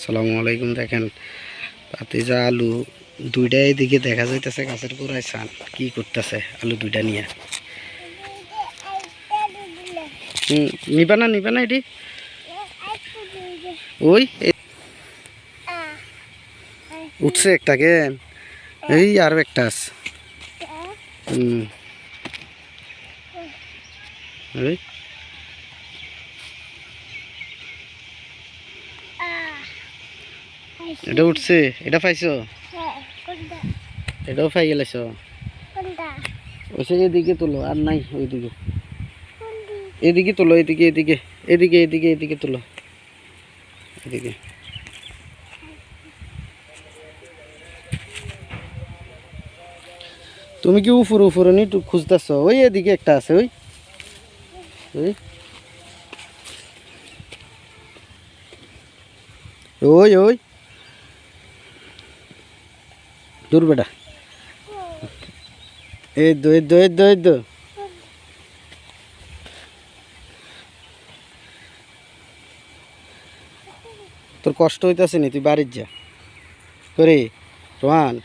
আসসালামু আলাইকুম। দেখেন পাতিজা আলু দুইটা এদিকে দেখা যাইতেছে গাছের গোড়ায় ছান কি করতেছে আলু দুইটা নিয়ে। নিবা না এটি ওই উঠছে একটা কেন এই আরো একটা আছে। ওই এটা উঠছে, এটা পাইছো, এটাও পাই গেলেছ। ওই এদিকে তোলো আর নাই ওইদিকে, এদিকে তোলো, এদিকে এদিকে এদিকে এদিকে এদিকে তোলো, এদিকে। তুমি কি উপর উপর নি খুঁজতেছ? ওই এদিকে একটা আছে, ওই ওই ওই ওই দূর বেটা, এই দো এই দো এই দো এই দো। তোর কষ্ট হইতেছে নি? তুই বাড়ির যা করে রোহান,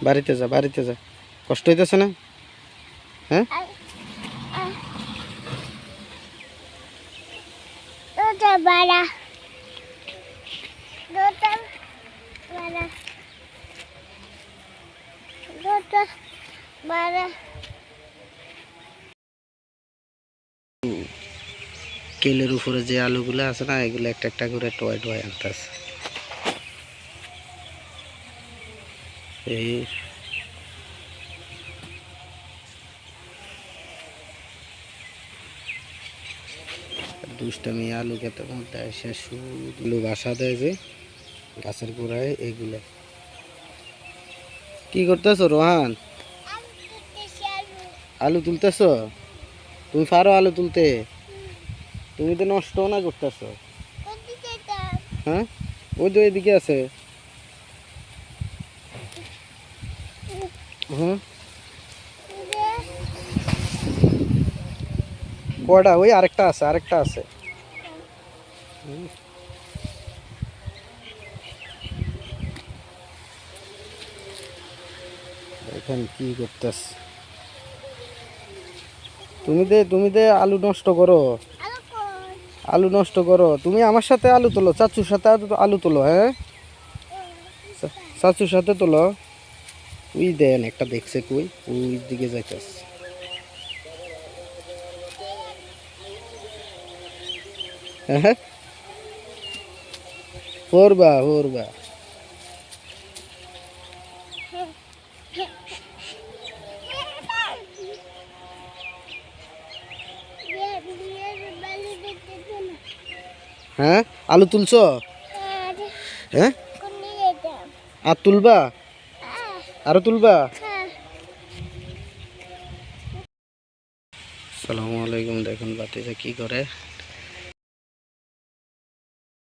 বাড়িতে যা, বাড়িতে যা। কষ্ট হইতেছে না? হ্যাঁ কেলের উপরে যে আলুগুলো আছে না, এগুলো একটা একটা করে টোয়াই টোয়াই আনতেছে। এই দুষ্টামি আলু খেতে মধ্যে এসে শুধু বাসা দেয় যে গাছের গোড়ায়। এগুলো কি করতেছো রোহান? আলু তুলতেছো? তুমি পারো আলু তুলতে? তুমি তো নষ্ট না করতেছো। হ্যাঁ ওই তো এদিকে আছে। হ্যাঁ কয়টা? ওই আরেকটা আছে, আরেকটা আছে। এখন কি করতেছ? তুমি দে আলু নষ্ট করো, আলু নষ্ট করো। তুমি আমার সাথে আলু তোলো, চাচুর সাথে আলু তোলো। হ্যাঁ চাচুর সাথে তোলো। ওই দেন একটা দেখছে কই, ওই দিকে যাইতেছ। হ্যাঁ হরবা হরবা। হ্যাঁ আলু তুলছো? হ্যাঁ আর তুলবা? আরো তুলবা? আসসালামু আলাইকুম। দেখুন বাতিজা কি করে।